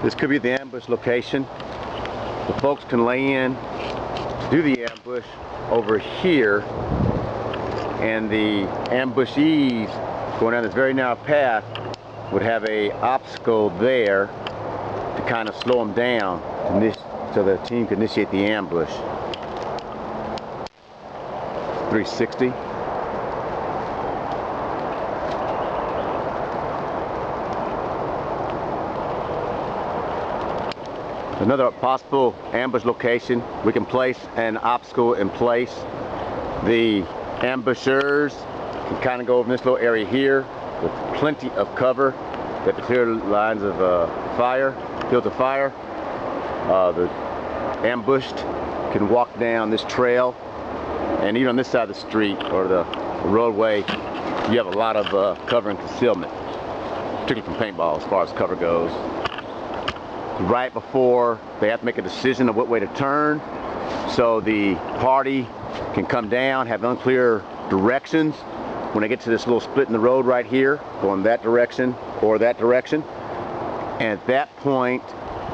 This could be the ambush location. The folks can lay in, do the ambush over here, and the ambushees going down this very narrow path would have a obstacle there to kind of slow them down so the team can initiate the ambush. 360. Another possible ambush location, we can place an obstacle in place. The ambushers can kind of go over this little area here with plenty of cover. They have to clear lines of fire, fields of fire. The ambushed can walk down this trail, and even on this side of the street or the roadway, you have a lot of cover and concealment, particularly from paintball as far as cover goes. Right before they have to make a decision of what way to turn, so the party can come down, have unclear directions when they get to this little split in the road right here, going that direction or that direction. And at that point,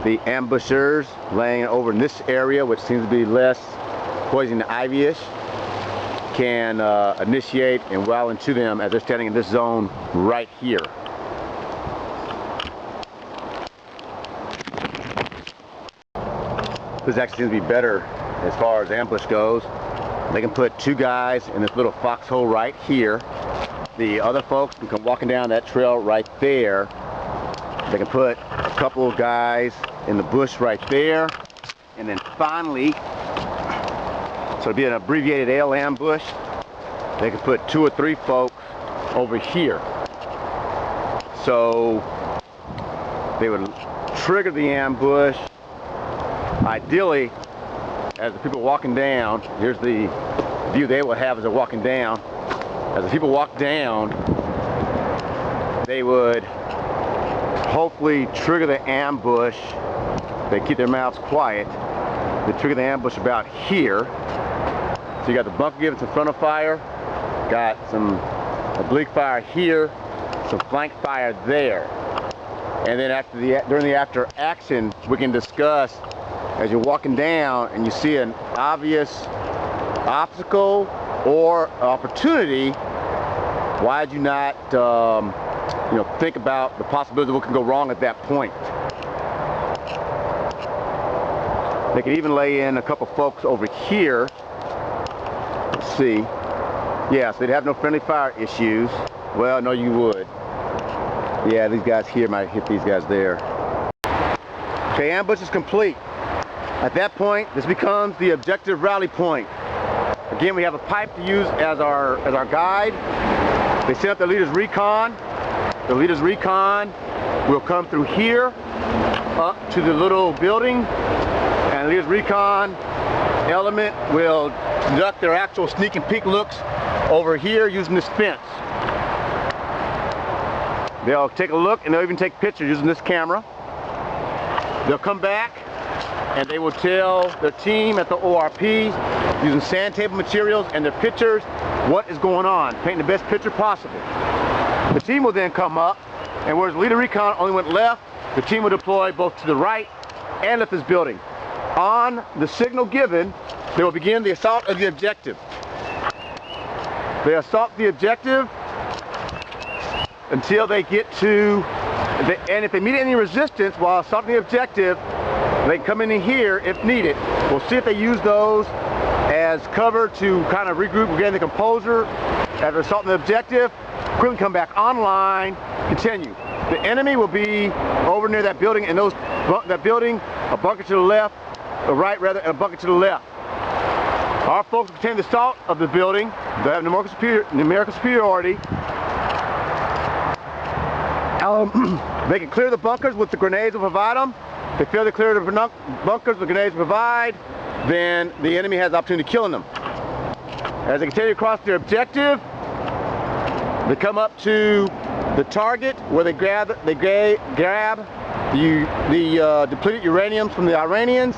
the ambushers laying over in this area, which seems to be less poison ivy-ish, can initiate and wow into them as they're standing in this zone right here. This actually seems to be better as far as ambush goes. They can put two guys in this little foxhole right here. The other folks can come walking down that trail right there. They can put a couple of guys in the bush right there. And then finally, so it'll be an abbreviated L ambush, they can put 2 or 3 folks over here. So they would trigger the ambush. Ideally, as the people walking down, here's the view they will have as they're walking down. As the people walk down, they would hopefully trigger the ambush. They keep their mouths quiet. They trigger the ambush about here. So you got the bunker units in front of fire, got some oblique fire here, some flank fire there. And then during the after action, we can discuss as you're walking down and you see an obvious obstacle or opportunity, why did you not think about the possibility of what can go wrong at that point? They could even lay in a couple folks over here. Let's see. Yeah, so they'd have no friendly fire issues. Well, no, you would. Yeah, these guys here might hit these guys there. Okay, ambush is complete. At that point, this becomes the objective rally point. Again, we have a pipe to use as our guide. They set up the leader's recon. The leader's recon will come through here up to the little building, and the leader's recon element will conduct their actual sneak and peek looks over here using this fence. They'll take a look and they'll even take pictures using this camera. They'll come back and they will tell their team at the ORP, using sand table materials and their pictures, what is going on, painting the best picture possible. The team will then come up, and whereas leader recon only went left, the team will deploy both to the right and left this building. On the signal given, they will begin the assault of the objective. They assault the objective until they get to, and if they meet any resistance while assaulting the objective, they can come in here if needed. We'll see if they use those as cover to kind of regroup, regain the composure after assaulting the objective, quickly come back online, continue. The enemy will be over near that building, and that building, a bunker to the left, or right rather, and a bunker to the left. Our folks will continue the assault of the building. They have numerical superiority. They can clear the bunkers with the grenades we'll provide them. If they fail to clear the bunkers with grenades we provide, then the enemy has the opportunity of killing them. As they continue across their objective, they come up to the target where they grab the depleted uraniums from the Iranians.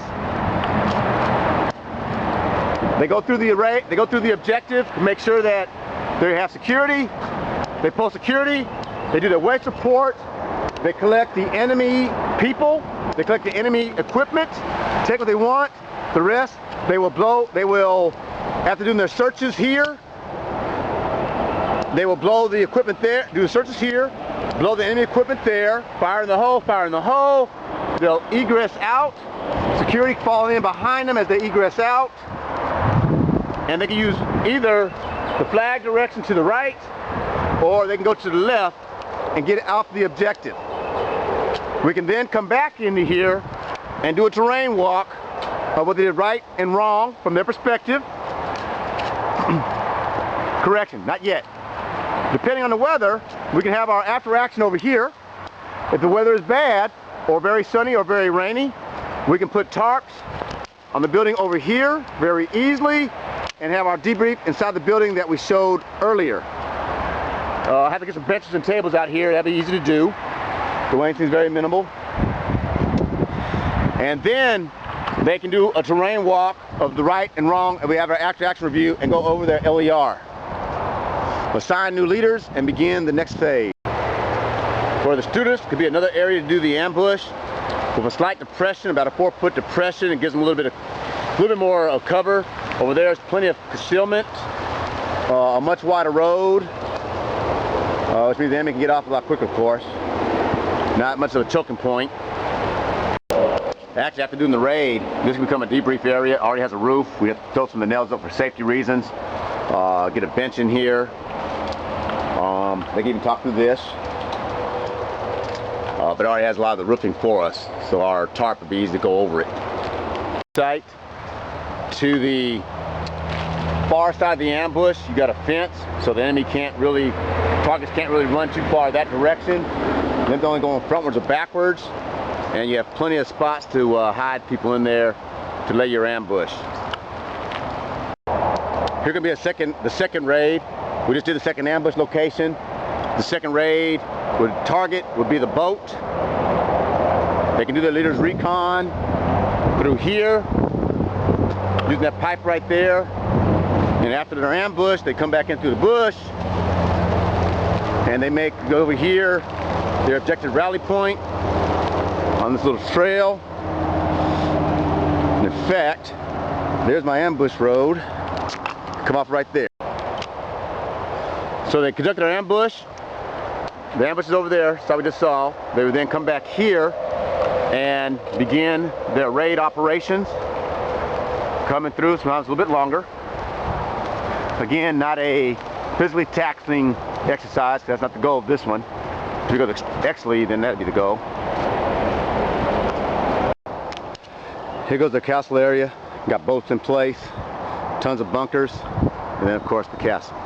They go through the array, they go through the objective to make sure that they have security. They pull security, they do their wedge support, they collect the enemy people They collect the enemy equipment, take what they want. The rest, they will, after doing their searches here, they will blow the equipment there, do the searches here, blow the enemy equipment there, fire in the hole, fire in the hole. They'll egress out. Security falling in behind them as they egress out. And they can use either the flag direction to the right, or they can go to the left and get off the objective. We can then come back into here and do a terrain walk of what they did right and wrong from their perspective. Correction, not yet. Depending on the weather, we can have our after action over here. If the weather is bad, or very sunny or very rainy, we can put tarps on the building over here very easily and have our debrief inside the building that we showed earlier. I have to get some benches and tables out here. That'd be easy to do. The weighing seems very minimal. And then they can do a terrain walk of the right and wrong, and we have our after action review and go over their LER. Assign new leaders and begin the next phase. For the students, could be another area to do the ambush with a slight depression, about a 4-foot depression. It gives them a little bit more cover. Over there is plenty of concealment, a much wider road, which means the enemy can get off a lot quicker, of course. Not much of a choking point. Actually, after doing the raid, this will become a debrief area. It already has a roof. We have to throw some of the nails up for safety reasons. Get a bench in here. They can even talk through this. But it already has a lot of the roofing for us, so our tarp would be easy to go over it. Site to the far side of the ambush, you got a fence, so the enemy targets can't really run too far that direction. Then they're only going frontwards or backwards, and you have plenty of spots to hide people in there to lay your ambush. Here can be the second raid. We just did the second ambush location. The second raid target would be the boat. They can do their leader's recon through here, using that pipe right there. And after their ambush, they come back in through the bush, and they go over here, their objective rally point on this little trail. And in fact, there's my ambush road. Come off right there. So they conduct their ambush. The ambush is over there, so we just saw. They would then come back here and begin their raid operations. Coming through, sometimes a little bit longer. Again, not a physically taxing exercise, because that's not the goal of this one. If you go to Exley, then that'd be the goal. Here goes the castle area. Got boats in place, tons of bunkers, and then of course the castle.